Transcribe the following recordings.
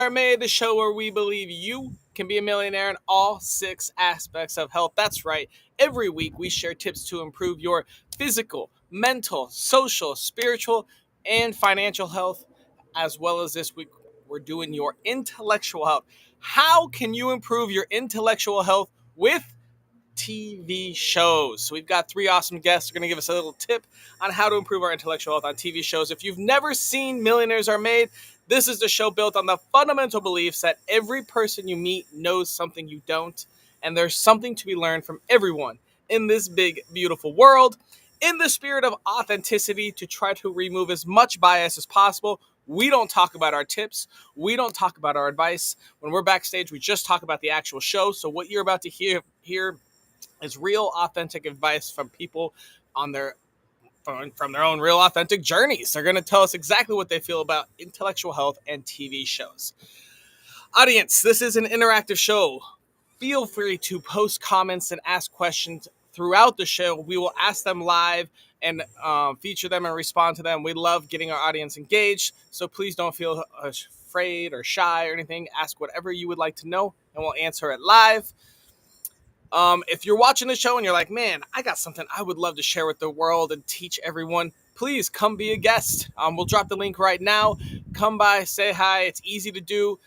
Are Made, the show where we believe you can be a millionaire in all 6 aspects of health. That's right. Every week we share tips to improve your physical, mental, social, spiritual, and financial health, as well as this week we're doing your intellectual health. How can you improve your intellectual health with TV shows? So we've got 3 awesome guests who are going to give us a little tip on how to improve our intellectual health on TV shows. If you've never seen Millionaires Are Made, this is the show built on the fundamental beliefs that every person you meet knows something you don't, and there's something to be learned from everyone in this big, beautiful world. In the spirit of authenticity, to try to remove as much bias as possible, we don't talk about our tips. We don't talk about our advice. When we're backstage, we just talk about the actual show. So what you're about to hear is real, authentic advice from people on their from their own real, authentic journeys. They're going to tell us exactly what they feel about intellectual health and TV shows. Audience, this is an interactive show. Feel free to post comments and ask questions throughout the show. We will ask them live and feature them and respond to them. We love getting our audience engaged, so please don't feel afraid or shy or anything. Ask whatever you would like to know, and we'll answer it live. If you're watching the show and you're like, man, I got something I would love to share with the world and teach everyone, please come be a guest. We'll drop the link right now. Come by, say hi. It's easy to do.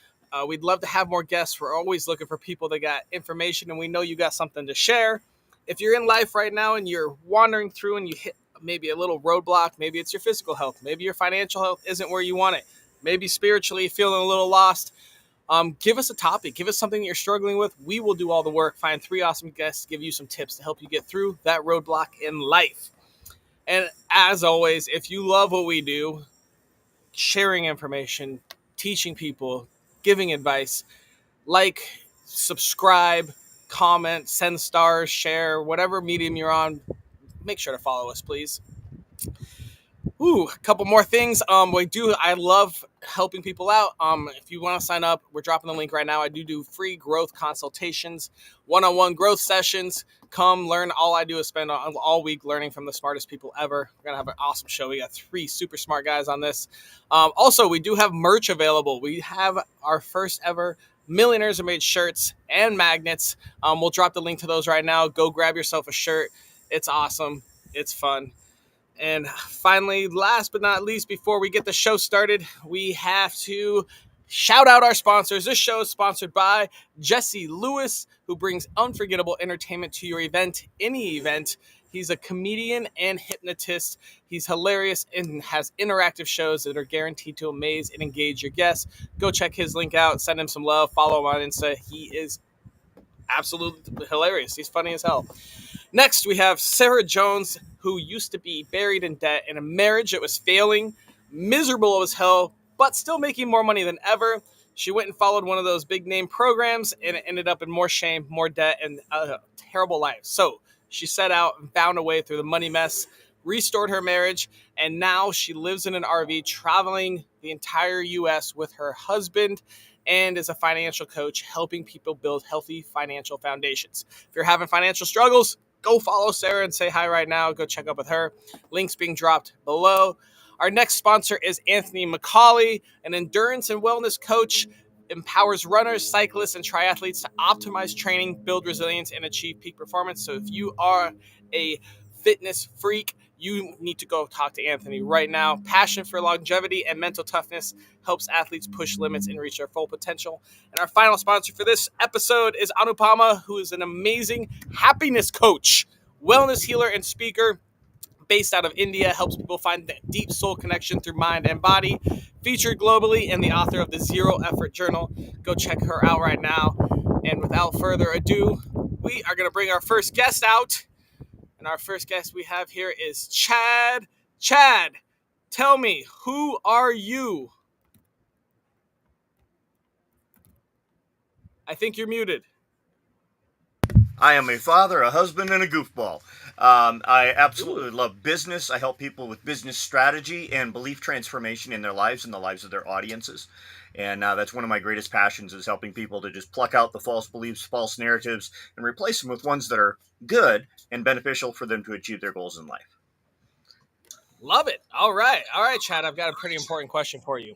We'd love to have more guests. We're always looking for people that got information, and we know you got something to share. If you're in life right now and you're wandering through and you hit maybe a little roadblock, maybe it's your physical health, maybe your financial health isn't where you want it, maybe spiritually feeling a little lost, give us a topic. Give us something that you're struggling with. We will do all the work. Find 3 awesome guests, give you some tips to help you get through that roadblock in life. And as always, if you love what we do, sharing information, teaching people, giving advice, like, subscribe, comment, send stars, share, whatever medium you're on, make sure to follow us, please. Ooh, a couple more things. I love helping people out. If you want to sign up, we're dropping the link right now. I do free growth consultations, one-on-one growth sessions. Come learn. All I do is spend all week learning from the smartest people ever. We're gonna have an awesome show. We got 3 super smart guys on this. Also, we do have merch available. We have our first ever Millionaires Are Made shirts and magnets. We'll drop the link to those right now. Go grab yourself a shirt. It's awesome. It's fun. And finally, last but not least, before we get the show started, we have to shout out our sponsors. This show is sponsored by Jesse Lewis, who brings unforgettable entertainment to your event, any event. He's a comedian and hypnotist. He's hilarious and has interactive shows that are guaranteed to amaze and engage your guests. Go check his link out. Send him some love. Follow him on Insta. He is absolutely hilarious. He's funny as hell. Next, we have Sarah Jones, who used to be buried in debt in a marriage that was failing, miserable as hell, but still making more money than ever. She went and followed one of those big name programs, and it ended up in more shame, more debt, and a terrible life. So she set out and found a way through the money mess, restored her marriage, and now she lives in an RV traveling the entire U.S. with her husband and is a financial coach helping people build healthy financial foundations. If you're having financial struggles, go follow Sarah and say hi right now. Go check up with her. Links being dropped below. Our next sponsor is Anthony McCauley, an endurance and wellness coach, empowers runners, cyclists, and triathletes to optimize training, build resilience, and achieve peak performance. So if you are a fitness freak, you need to go talk to Anthony right now. Passion for longevity and mental toughness helps athletes push limits and reach their full potential. And our final sponsor for this episode is Anupama, who is an amazing happiness coach, wellness healer, and speaker based out of India, helps people find that deep soul connection through mind and body, featured globally, and the author of the Zero Effort Journal. Go check her out right now. And without further ado, we are going to bring our first guest out. And our first guest we have here is Chad. Chad, tell me, who are you? I think you're muted. I am a father, a husband, and a goofball. I absolutely love business. I help people with business strategy and belief transformation in their lives and the lives of their audiences. And that's one of my greatest passions, is helping people to just pluck out the false beliefs, false narratives, and replace them with ones that are good and beneficial for them to achieve their goals in life. Love it. All right, Chad, I've got a pretty important question for you.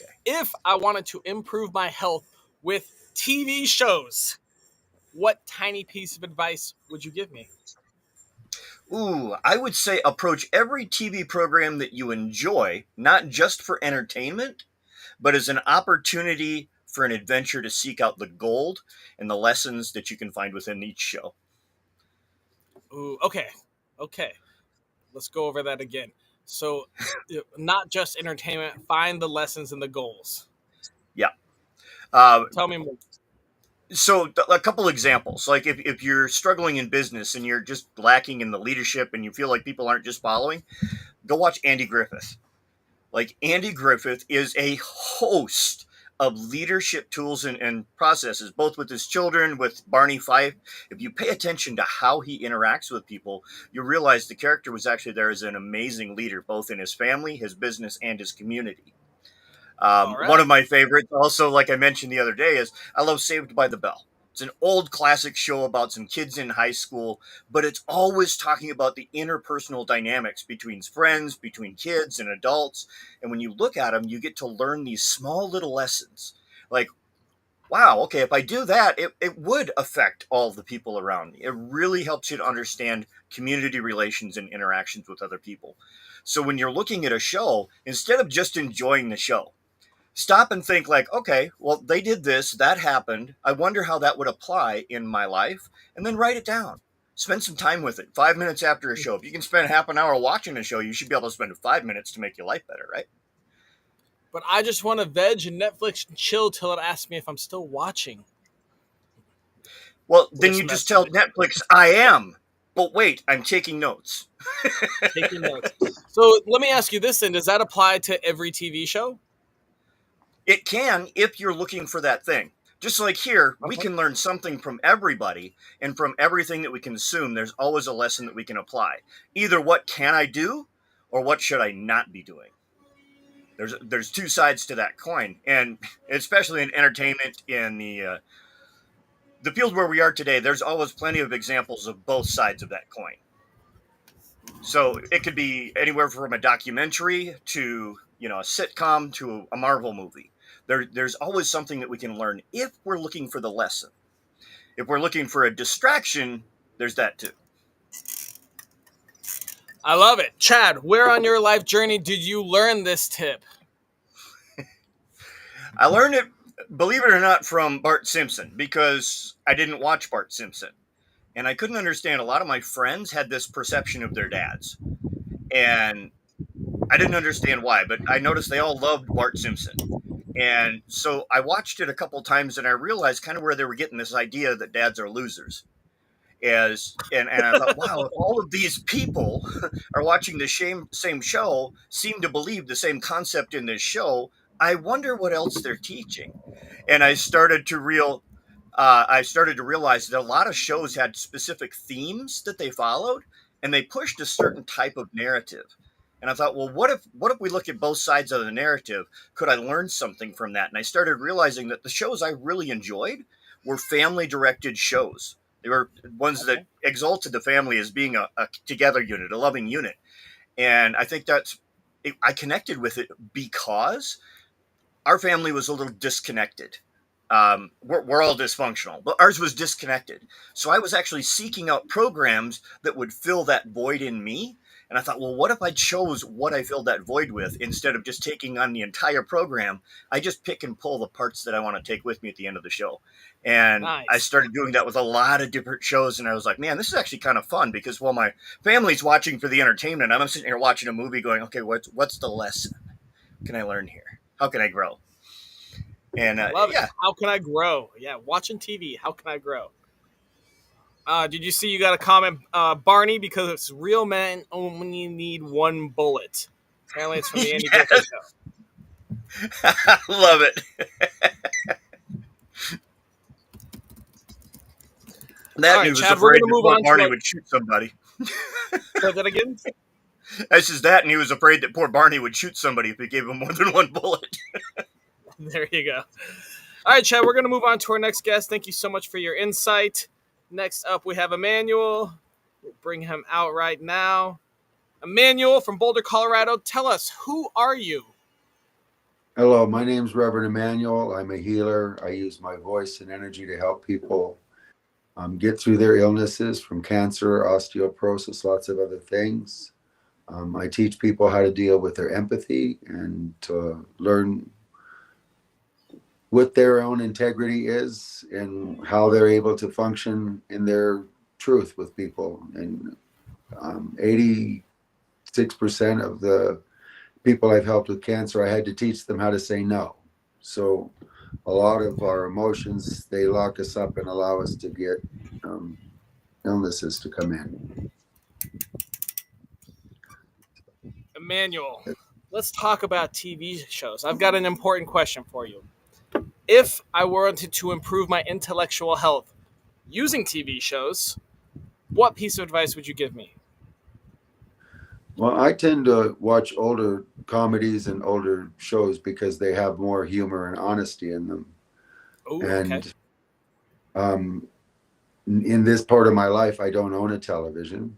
Okay. If I wanted to improve my health with TV shows, what tiny piece of advice would you give me? Ooh, I would say approach every TV program that you enjoy, not just for entertainment, but as an opportunity for an adventure to seek out the gold and the lessons that you can find within each show. Ooh, okay. Okay. Let's go over that again. So, not just entertainment, find the lessons and the goals. Yeah. Uh, Tell me more. so a couple examples, like if you're struggling in business and you're just lacking in the leadership and you feel like people aren't just following, go watch Andy Griffith. Like Andy Griffith is a host of leadership tools and processes, both with his children, with Barney Fife. If you pay attention to how he interacts with people, you realize the character was actually there as an amazing leader, both in his family, his business, and his community. All One right. of my favorites, also, like I mentioned the other day, is I love Saved by the Bell. It's an old classic show about some kids in high school, but it's always talking about the interpersonal dynamics between friends, between kids and adults. And when you look at them, you get to learn these small little lessons. Like, wow, okay, if I do that, it would affect all the people around me. It really helps you to understand community relations and interactions with other people. So when you're looking at a show, instead of just enjoying the show, stop and think like, okay, well, they did this, that happened. I wonder how that would apply in my life, and then write it down. Spend some time with it. 5 minutes after a show. If you can spend half an hour watching a show, you should be able to spend 5 minutes to make your life better, right? But I just want to veg and Netflix and chill till it asks me if I'm still watching. Well, then Voice you just tell message. Netflix, I am. But wait, I'm taking notes. Taking notes. So let me ask you this then. Does that apply to every TV show? It can if you're looking for that thing. Just like here, we Okay. can learn something from everybody, and from everything that we consume, there's always a lesson that we can apply. Either what can I do, or what should I not be doing. There's two sides to that coin, and especially in entertainment, in the field where we are today, there's always plenty of examples of both sides of that coin. So it could be anywhere from a documentary to a sitcom to a Marvel movie. There's always something that we can learn if we're looking for the lesson. If we're looking for a distraction, there's that too. I love it. Chad, where on your life journey did you learn this tip? I learned it, believe it or not, from Bart Simpson because I didn't watch Bart Simpson. And I couldn't understand. A lot of my friends had this perception of their dads. And I didn't understand why, but I noticed they all loved Bart Simpson. And so I watched it a couple times and I realized kind of where they were getting this idea that dads are losers. And I thought, wow, if all of these people are watching the same show, seem to believe the same concept in this show, I wonder what else they're teaching. And I started to realize that a lot of shows had specific themes that they followed, and they pushed a certain type of narrative. And I thought, well, what if we look at both sides of the narrative? Could I learn something from that? And I started realizing that the shows I really enjoyed were family directed shows. They were ones that Okay. exalted the family as being a together unit, a loving unit. And I think I connected with it because our family was a little disconnected. We're all dysfunctional, but ours was disconnected. So I was actually seeking out programs that would fill that void in me. And I thought, well, what if I chose what I filled that void with instead of just taking on the entire program? I just pick and pull the parts that I want to take with me at the end of the show. And I Nice. started doing that with a lot of different shows. And I was like, man, this is actually kind of fun because while my family's watching for the entertainment, I'm sitting here watching a movie going, okay, what's the lesson? What can I learn here? How can I grow? And Love it. yeah, How can I grow? Yeah, watching TV. How can I grow? Did you see you got a comment, Barney? Because it's real men only need one bullet. Apparently, it's from the Andy Griffith yes, Show. love it. All That and he right, was Chad, we're afraid gonna that move poor on to Barney our. would shoot somebody. Say that again. I says that, and he was afraid that poor Barney would shoot somebody if he gave him more than one bullet. There you go. All right, Chad, we're gonna move on to our next guest. Thank you so much for your insight. Next up, we have Emmanuel. We'll bring him out right now. Emmanuel from Boulder, Colorado. Tell us, who are you? Hello, my name's Reverend Emmanuel. I'm a healer. I use my voice and energy to help people get through their illnesses from cancer, osteoporosis, lots of other things. I teach people how to deal with their empathy and to learn what their own integrity is and how they're able to function in their truth with people. And 86% of the people I've helped with cancer, I had to teach them how to say no. So a lot of our emotions, they lock us up and allow us to get um, illnesses to come in. Emmanuel, let's talk about TV shows. I've got an important question for you. If I wanted to improve my intellectual health using TV shows, what piece of advice would you give me? Well, I tend to watch older comedies and older shows because they have more humor and honesty in them. Oh, okay. And um, in this part of my life, I don't own a television.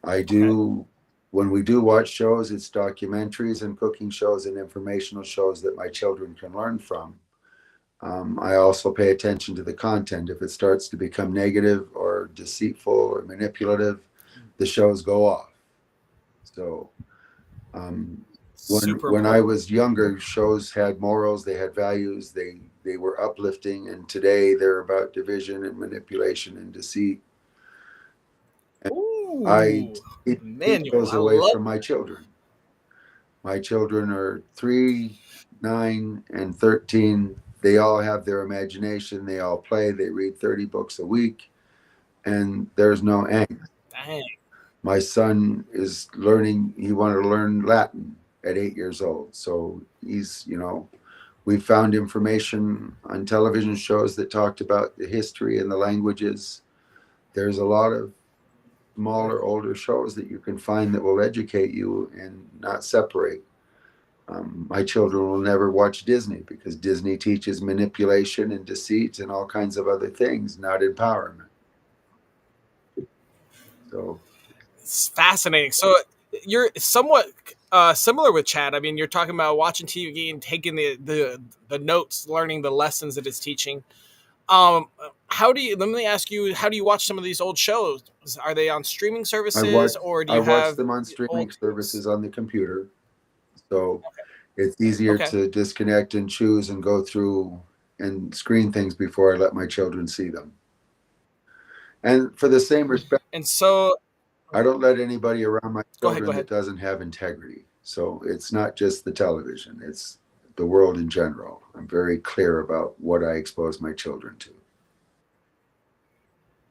I Okay. do, when we do watch shows, it's documentaries and cooking shows and informational shows that my children can learn from. I also pay attention to the content. If it starts to become negative or deceitful or manipulative, the shows go off. So um, Super when I important. was younger, shows had morals, they had values, they were uplifting, and today they're about division and manipulation and deceit. And I Ooh, take Emmanuel, those I away love. from my children. My children are 3, 9, and 13. They all have their imagination. They all play. They read 30 books a week, and there's no angst. Dang. My son is learning, he wanted to learn Latin at 8 years old. So we found information on television shows that talked about the history and the languages. There's a lot of smaller, older shows that you can find that will educate you and not separate. My children will never watch Disney because Disney teaches manipulation and deceit and all kinds of other things, not empowerment. So It's fascinating. So you're somewhat similar with Chad. I mean, you're talking about watching TV and taking the notes, learning the lessons that it's teaching. How do you? Let me ask you. How do you watch some of these old shows? Are they on streaming I services, watch or do I you watch have them on streaming old? services on the computer. So it's easier Okay. to disconnect and choose and go through and screen things before I let my children see them. And for the same respect, And so, I don't let anybody around my go ahead. Go children that ahead. doesn't have integrity. So it's not just the television, it's the world in general. I'm very clear about what I expose my children to.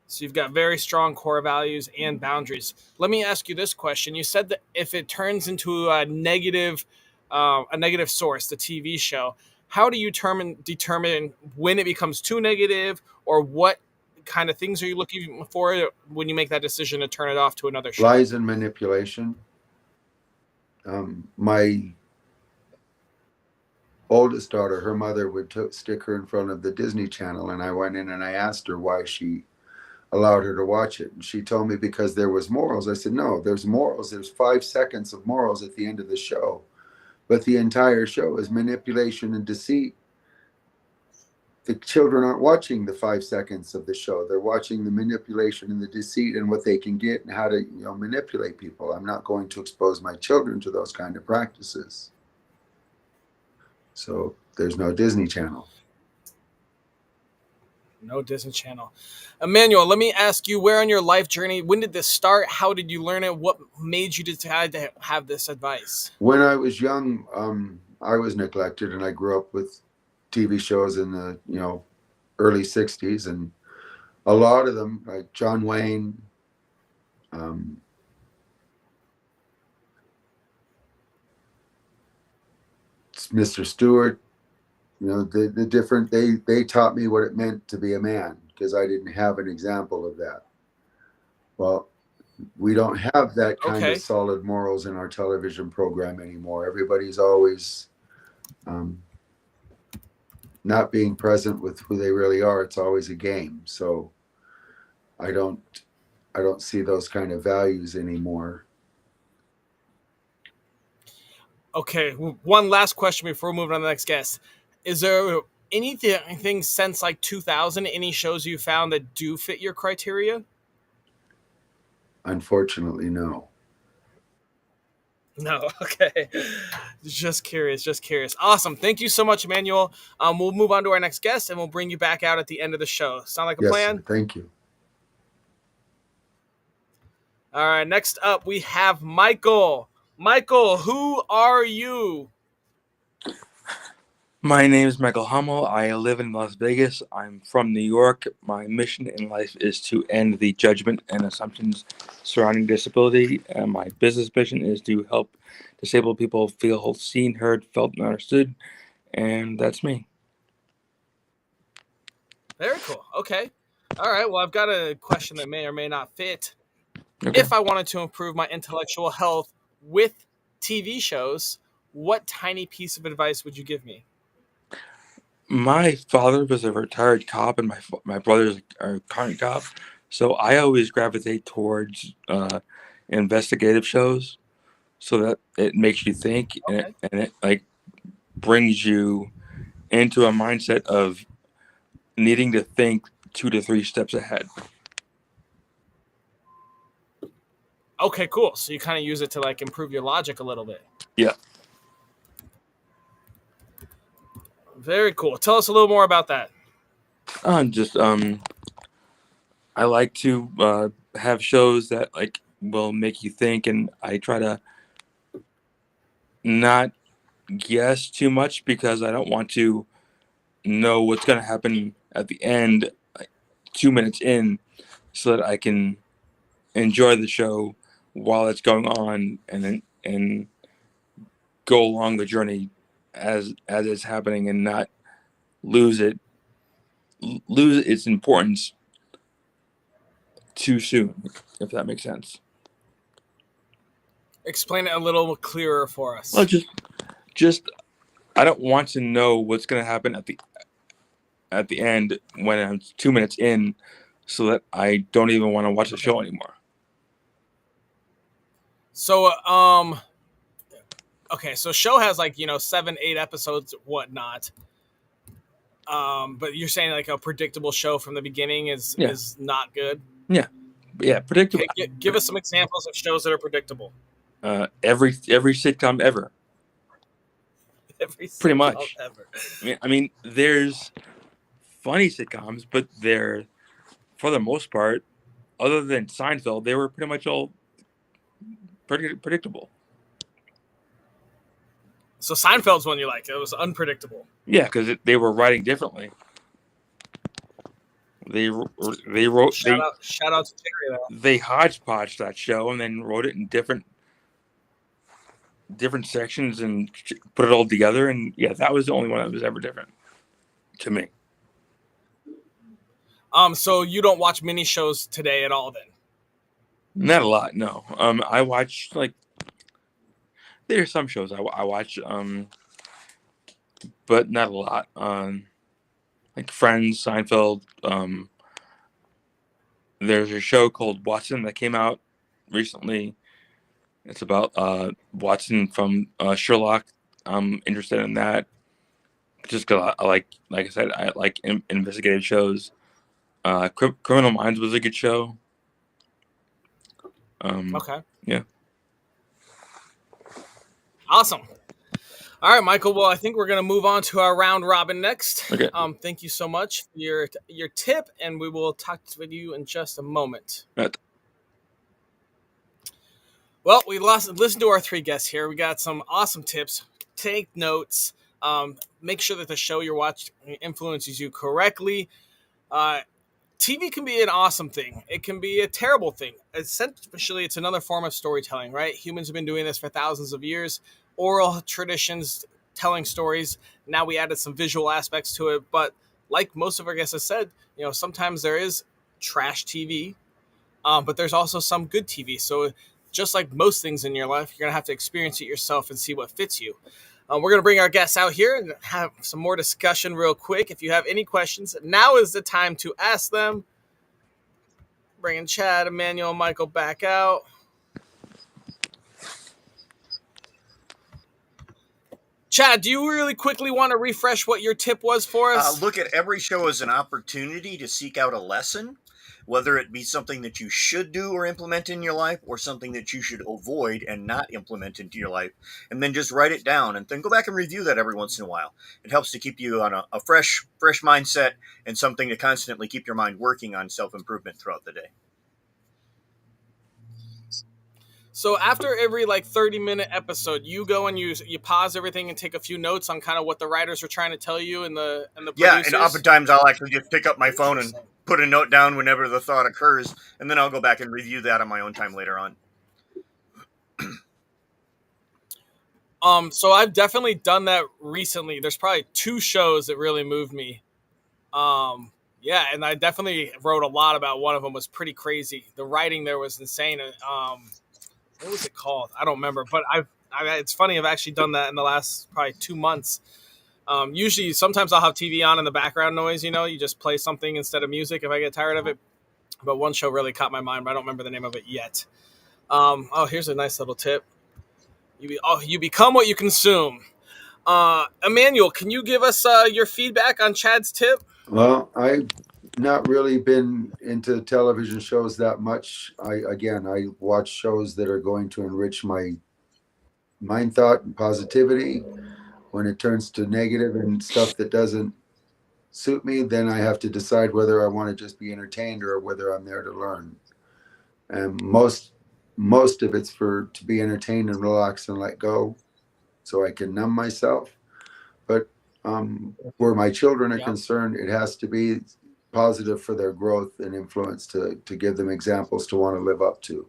So you've got very strong core values and boundaries. Let me ask you this question. You said that if it turns into a negative source, the TV show, how do you determine when it becomes too negative, or what kind of things are you looking for when you make that decision to turn it off to another show? Lies and manipulation. My oldest daughter, her mother would stick her in front of the Disney Channel, and I went in and I asked her why she allowed her to watch it. And she told me because there was morals. I said, no, there's morals. There's 5 seconds of morals at the end of the show. But the entire show is manipulation and deceit. The children aren't watching the 5 seconds of the show. They're watching the manipulation and the deceit and what they can get and how to manipulate people. I'm not going to expose my children to those kind of practices. So there's no Disney Channel. No Disney Channel. Emmanuel, let me ask you, where on your life journey, when did this start? How did you learn it? What made you decide to have this advice? When I was young, I was neglected, and I grew up with TV shows in the early '60s, and a lot of them, like John Wayne, um, Mr. Stewart. The different they taught me what it meant to be a man because I didn't have an example of that. Well, we don't have that kind of Okay. solid morals in our television program anymore. Everybody's always um, not being present with who they really are. It's always a game. So I don't I don't see those kind of values anymore. Okay, one last question before we move on to the next guest. Is there anything since like 2000, any shows you found that do fit your criteria? Unfortunately, no. No, okay. Just curious, just curious. Awesome. Thank you so much, Emmanuel. We'll move on to our next guest and we'll bring you back out at the end of the show. Sound like a Yes, sir. plan? Thank you. All right, next up we have Michael. Michael, who are you? My name is Michael Hummel. I live in Las Vegas. I'm from New York. My mission in life is to end the judgment and assumptions surrounding disability. And my business mission is to help disabled people feel seen, heard, felt, and understood. And that's me. Very cool. Okay. All right, well, I've got a question that may or may not fit. Okay. If I wanted to improve my intellectual health with TV shows, what tiny piece of advice would you give me? My father was a retired cop, and my brother's a current cop. So I always gravitate towards investigative shows, so that it makes you think, and Okay. it like brings you into a mindset of needing to think 2 to 3 steps ahead. Okay, cool. So you kind of use it to like improve your logic a little bit. Yeah. Very cool. Tell us a little more about that. Just I like to have shows that like will make you think, and I try to not guess too much because I don't want to know what's going to happen at the end, like 2 minutes in, so that I can enjoy the show while it's going on, and go along the journey as it's happening, and not lose its importance too soon, if that makes sense. Explain it a little clearer for Well, us. just I don't want to know what's going to happen at the end when I'm 2 minutes in, so that I don't even want to watch the show anymore. So, okay, so show has like 7, 8 episodes, whatnot. But you're saying like a predictable show from the beginning is Yeah. is not good. Yeah, predictable. Okay, give us some examples of shows that are predictable. Every sitcom ever, Every pretty sitcom much. ever. I mean, there's funny sitcoms, but they're, for the most part, other than Seinfeld, they were pretty much all predictable. So Seinfeld's one you like. It was unpredictable. Yeah, because they were writing differently. They wrote Shout out to Terry though. they hodgepodged that show and then wrote it in different sections and put it all together, and yeah, that was the only one that was ever different to me. So you don't watch mini shows today at all then? Not a lot, no. I watch, like, there's some shows I watch, but not a lot. Like Friends, Seinfeld. There's a show called Watson that came out recently. It's about Watson from Sherlock. I'm interested in that just because I like I said, I like investigative shows. Criminal Minds was a good show. Okay. Yeah. Awesome. All right, Michael. Well, I think we're going to move on to our round robin next. Okay. Thank you so much for your tip, and we will talk with you in just a moment. Right. Well, we listened to our 3 guests here. We got some awesome tips. Take notes. Make sure that the show you're watching influences you correctly. TV can be an awesome thing. It can be a terrible thing. Essentially, it's another form of storytelling, right? Humans have been doing this for thousands of years. Oral traditions, telling stories. Now we added some visual aspects to it. But like most of our guests have said, sometimes there is trash TV, but there's also some good TV. So just like most things in your life, you're going to have to experience it yourself and see what fits you. We're going to bring our guests out here and have some more discussion real quick. If you have any questions, now is the time to ask them. Bringing Chad, Emmanuel, Michael back out. Chad, do you really quickly want to refresh what your tip was for us? Look at every show as an opportunity to seek out a lesson, whether it be something that you should do or implement in your life, or something that you should avoid and not implement into your life. And then just write it down and then go back and review that every once in a while. It helps to keep you on a fresh mindset and something to constantly keep your mind working on self-improvement throughout the day. So after every like 30-minute episode, you go and you pause everything and take a few notes on kind of what the writers are trying to tell you and the Yeah, producers. and oftentimes I'll actually just pick up my phone and put a note down whenever the thought occurs, and then I'll go back and review that on my own time later on. So I've definitely done that recently. There's probably 2 shows that really moved me. Yeah, and I definitely wrote a lot about one of them. Was pretty crazy. The writing there was insane. What was it called? I don't remember, but it's funny. I've actually done that in the last probably 2 months. Usually, sometimes I'll have TV on in the background noise. You just play something instead of music if I get tired of it. But one show really caught my mind, but I don't remember the name of it yet. Here's a nice little tip. You become what you consume. Emmanuel, can you give us your feedback on Chad's tip? Well, I've not really been into television shows that much. I watch shows that are going to enrich my mind, thought, and positivity. When it turns to negative and stuff that doesn't suit me, then I have to decide whether I want to just be entertained or whether I'm there to learn. And most of it's to be entertained and relax and let go, so I can numb myself. But where my children are concerned, it has to be positive for their growth and influence to give them examples to want to live up to.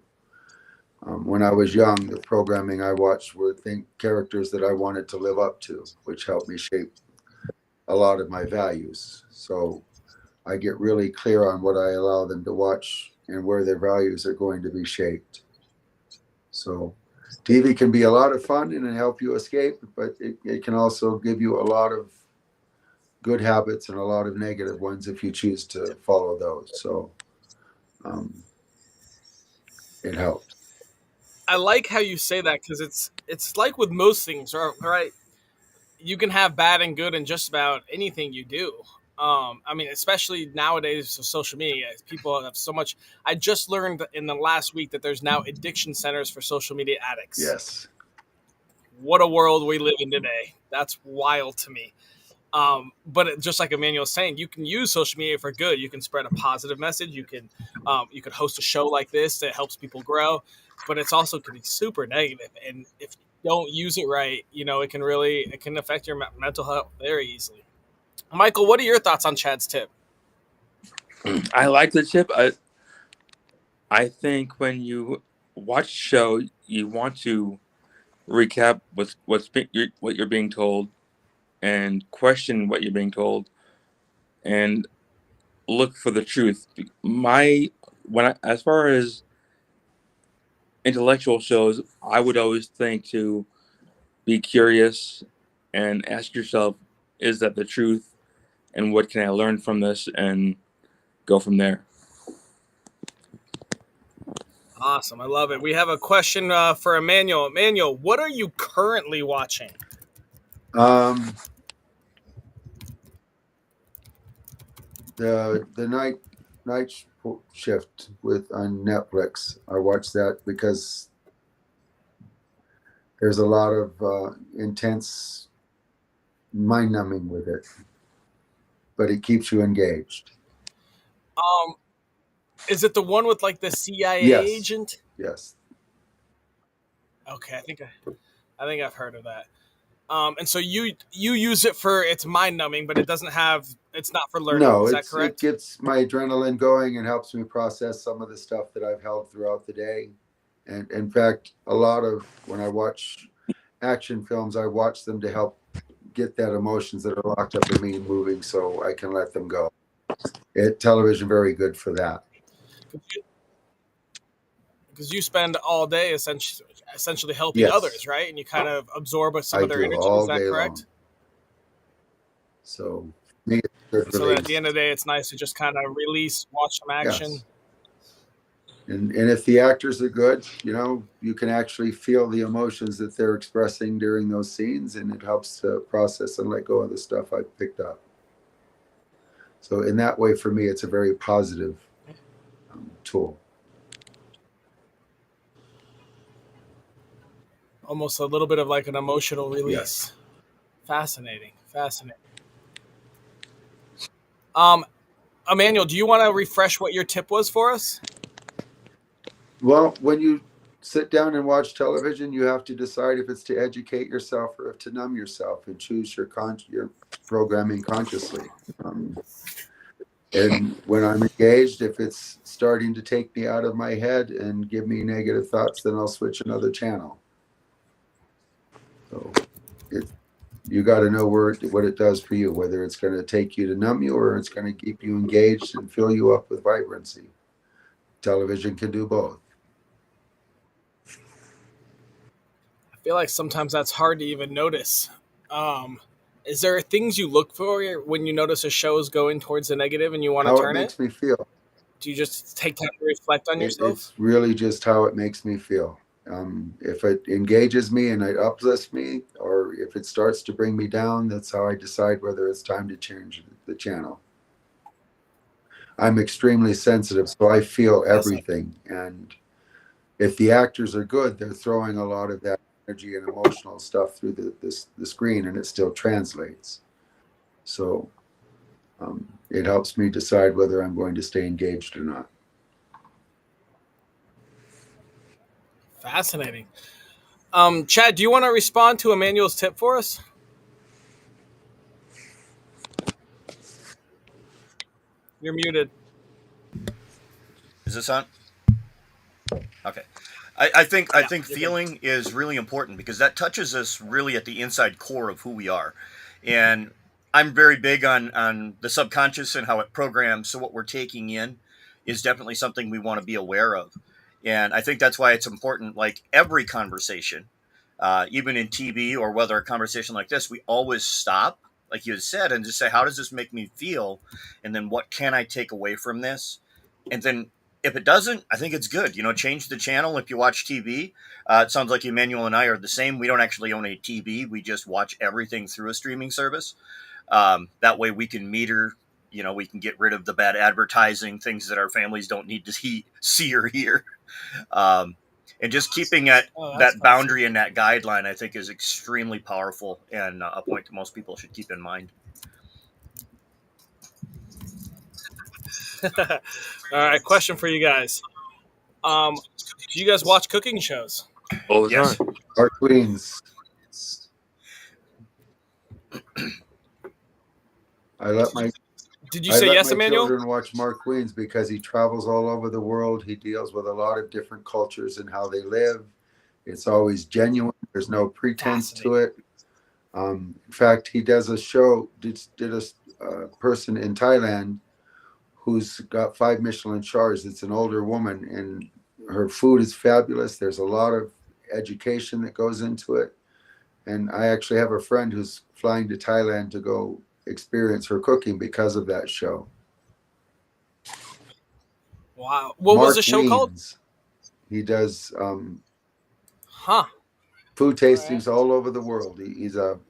When I was young, the programming I watched were characters that I wanted to live up to, which helped me shape a lot of my values. So I get really clear on what I allow them to watch and where their values are going to be shaped. So TV can be a lot of fun and help you escape, but it can also give you a lot of good habits and a lot of negative ones if you choose to follow those. So it helps. I like how you say that because it's like with most things, right? You can have bad and good in just about anything you do. I mean, especially nowadays with social media, people have so much. I just learned in the last week that there's now addiction centers for social media addicts. Yes. What a world we live in today. That's wild to me. But just like Emmanuel was saying, you can use social media for good. You can spread a positive message. You can host a show like this that helps people grow, but it's also can be super negative. And if you don't use it right, it can affect your mental health very easily. Michael, what are your thoughts on Chad's tip? I like the tip. I think when you watch a show, you want to recap what you're being told, and question what you're being told, and look for the truth. As far as intellectual shows, I would always think to be curious and ask yourself, is that the truth? And what can I learn from this? And go from there. Awesome. I love it. We have a question for Emmanuel. Emmanuel, what are you currently watching? The night shift on Netflix. I watch that because there's a lot of intense mind numbing with it, but it keeps you engaged. Is it the one with like the CIA Yes. agent? Yes. Okay, I think I've heard of that. And so you use it for it's mind numbing, but it's not for learning. No, Is that correct? It gets my adrenaline going and helps me process some of the stuff that I've held throughout the day. And in fact, a lot of when I watch action films, I watch them to help get that emotions that are locked up in me moving so I can let them go. Television very good for that. Because you spend all day essentially helping others, right? And you kind of absorb some of their energy. Is that correct? Long. So at the end of the day, it's nice to just kind of watch some action. Yes. And if the actors are good, you can actually feel the emotions that they're expressing during those scenes, and it helps to process and let go of the stuff I've picked up. So in that way, for me, it's a very positive tool. Almost a little bit of like an emotional release. Yes. Fascinating. Emmanuel, do you want to refresh what your tip was for us? Well, when you sit down and watch television, you have to decide if it's to educate yourself or if to numb yourself, and choose your programming consciously. And when I'm engaged, if it's starting to take me out of my head and give me negative thoughts, then I'll switch another channel. So you got to know what it does for you, whether it's going to take you to numb you or it's going to keep you engaged and fill you up with vibrancy. Television can do both. I feel like sometimes that's hard to even notice. Is there things you look for when you notice a show is going towards the negative and you want to How it turn it? makes me feel. Do you just take time to reflect on yourself? It's really just how it makes me feel. If it engages me and it uplifts me, or if it starts to bring me down, that's how I decide whether it's time to change the channel. I'm extremely sensitive, so I feel everything. And if the actors are good, they're throwing a lot of that energy and emotional stuff through the screen, and it still translates. So it helps me decide whether I'm going to stay engaged or not. Fascinating. Chad, do you want to respond to Emmanuel's tip for us? You're muted. Is this on? Okay. I think you're feeling is really important because that touches us really at the inside core of who we are. And I'm very big on the subconscious and how it programs. So what we're taking in is definitely something we want to be aware of. And I think that's why it's important, like every conversation, even in TV or whether a conversation like this, we always stop, like you had said, and just say, how does this make me feel? And then what can I take away from this? And then if it doesn't, I think it's good. Change the channel if you watch TV. It sounds like Emmanuel and I are the same. We don't actually own a TV. We just watch everything through a streaming service. That way we can meter, we can get rid of the bad advertising, things that our families don't need to see or hear. And just keeping that boundary and that guideline, I think, is extremely powerful and a point that most people should keep in mind. All right, question for you guys. Do you guys watch cooking shows? All the Yes. time. Our queens. I let my Did you say yes, Emmanuel? children watch Mark Queens because he travels all over the world. He deals with a lot of different cultures and how they live. It's always genuine. There's no pretense to it. In fact, he does a show. Did a person in Thailand who's got 5 Michelin stars. It's an older woman, and her food is fabulous. There's a lot of education that goes into it. And I actually have a friend who's flying to Thailand to go experience her cooking because of that show. Wow. What was the show called? He does Huh. food tastings all over the world. He's a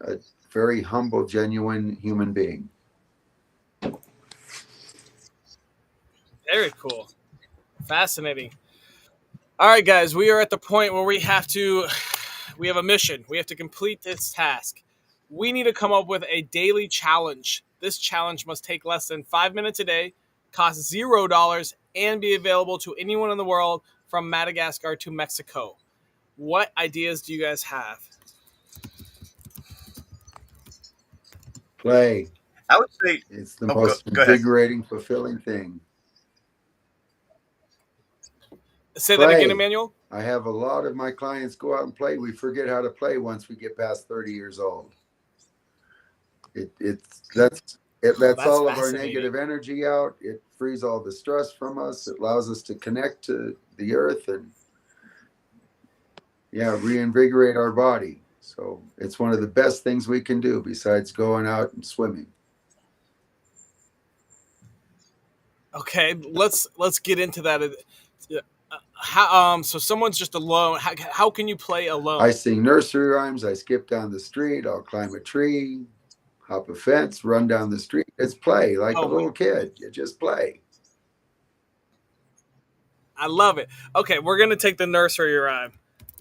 very humble, genuine human being. Very cool. Fascinating. All right, guys, we are at the point where we have a mission. We have to complete this task. We need to come up with a daily challenge. This challenge must take less than 5 minutes a day, cost $0, and be available to anyone in the world from Madagascar to Mexico. What ideas do you guys have? Play. I would say It's the most invigorating, fulfilling thing. Say that again, Emmanuel. I have a lot of my clients go out and play. We forget how to play once we get past 30 years old. It lets all of our negative energy out. It frees all the stress from us. It allows us to connect to the earth and reinvigorate our body. So it's one of the best things we can do besides going out and swimming. Okay, let's get into that. So someone's just alone. How can you play alone? I sing nursery rhymes. I skip down the street. I'll climb a tree, hop a fence, run down the street. It's play like a Oh my, little kid. You just play. I love it. Okay, we're gonna take the nursery rhyme.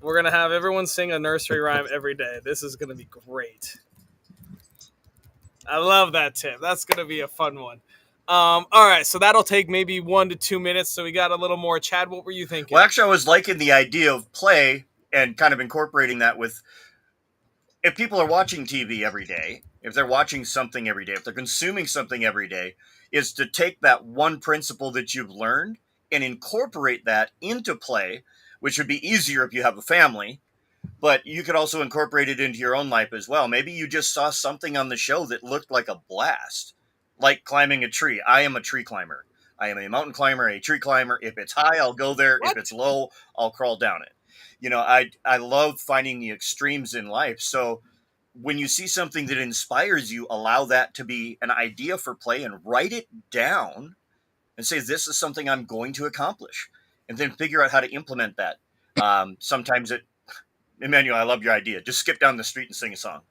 We're gonna have everyone sing a nursery rhyme every day. This is gonna be great. I love that tip. That's gonna be a fun one. All right, so that'll take maybe 1 to 2 minutes. So we got a little more. Chad, what were you thinking? Well, actually, I was liking the idea of play and kind of incorporating that with if people are watching TV every day, if they're watching something every day, if they're consuming something every day, is to take that one principle that you've learned and incorporate that into play, which would be easier if you have a family, but you could also incorporate it into your own life as well. Maybe you just saw something on the show that looked like a blast, like climbing a tree. I am a tree climber. I am a mountain climber, a tree climber. If it's high, I'll go there. If What? it's low, I'll crawl down it. I love finding the extremes in life. So when you see something that inspires you, allow that to be an idea for play and write it down and say, this is something I'm going to accomplish. And then figure out how to implement that. Sometimes Emmanuel, I love your idea. Just skip down the street and sing a song.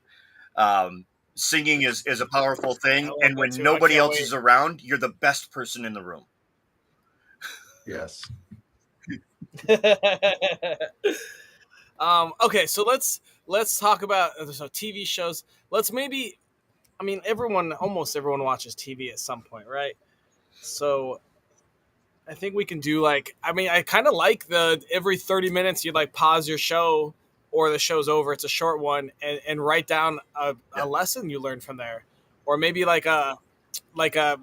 Singing is a powerful I thing. love And that when too. I nobody can't else wait. is around, you're the best person in the room. Yes. Okay, so let's talk about so TV shows. Let's maybe. I mean, almost everyone watches TV at some point, right? So I think we can do like. I mean, I kind of like the every 30 minutes you like pause your show or the show's over. It's a short one and write down Yeah. a lesson you learned from there, or maybe like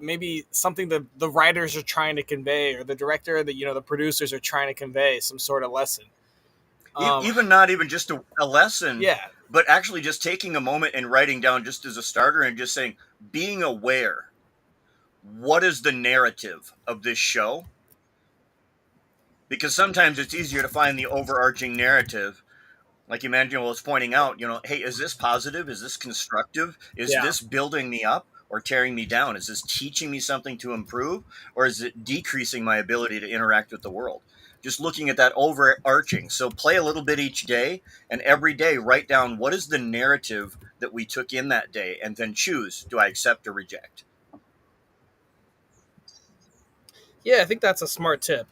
maybe something that the writers are trying to convey or the director that the producers are trying to convey some sort of lesson. Um, Even not even just a lesson, yeah, but actually just taking a moment and writing down just as a starter and just saying, being aware, what is the narrative of this show? Because sometimes it's easier to find the overarching narrative. Like Emmanuel was pointing out, hey, is this positive? Is this constructive? Is yeah. this building me up or tearing me down? Is this teaching me something to improve, or is it decreasing my ability to interact with the world? Just looking at that overarching. So play a little bit each day, and every day write down what is the narrative that we took in that day, and then choose, do I accept or reject? Yeah, I think that's a smart tip.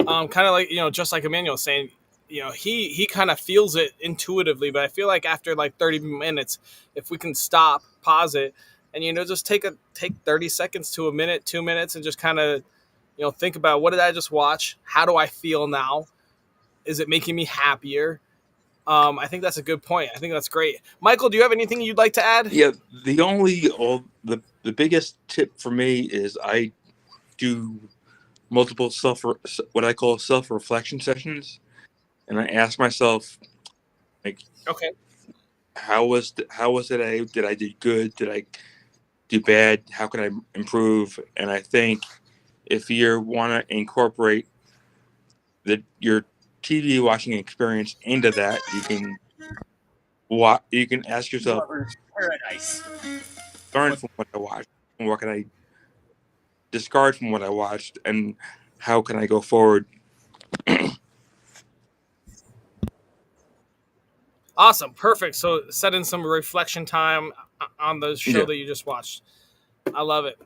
Kind of like just like Emmanuel was saying, he kind of feels it intuitively, but I feel like after like 30 minutes, if we can stop, pause it, and just take 30 seconds to a minute, 2 minutes, and just kind of think about what did I just watch? How do I feel now? Is it making me happier? I think that's a good point. I think that's great. Michael, do you have anything you'd like to add? Yeah, the biggest tip for me is I do multiple what I call self reflection sessions, and I ask myself like, Okay. how was it? Did I do good? Did I do bad? How can I improve? And I think if you want to incorporate your TV watching experience into that, you can ask yourself, Lover's paradise. learn from what I watched, and what can I discard from what I watched, and how can I go forward? Awesome. Perfect. So set in some reflection time on the show Yeah. that you just watched. I love it.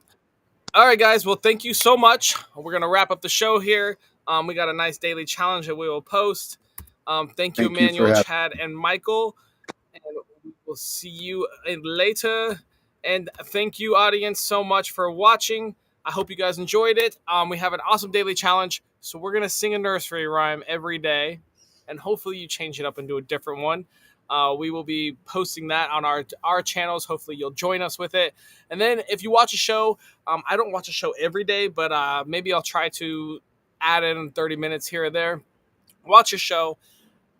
All right, guys. Well, thank you so much. We're going to wrap up the show here. We got a nice daily challenge that we will post. Thank you, Thank you for Emmanuel, having. Chad, and Michael. And we'll see you later. And thank you, audience, so much for watching. I hope you guys enjoyed it. We have an awesome daily challenge. So we're going to sing a nursery rhyme every day. And hopefully you change it up and do a different one. We will be posting that on our channels. Hopefully you'll join us with it. And then if you watch a show, I don't watch a show every day, but maybe I'll try to add in 30 minutes here or there. Watch a show,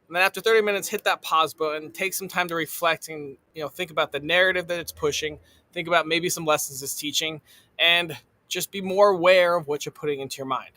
and then after 30 minutes, hit that pause button, take some time to reflect and think about the narrative that it's pushing, think about maybe some lessons it's teaching, and just be more aware of what you're putting into your mind.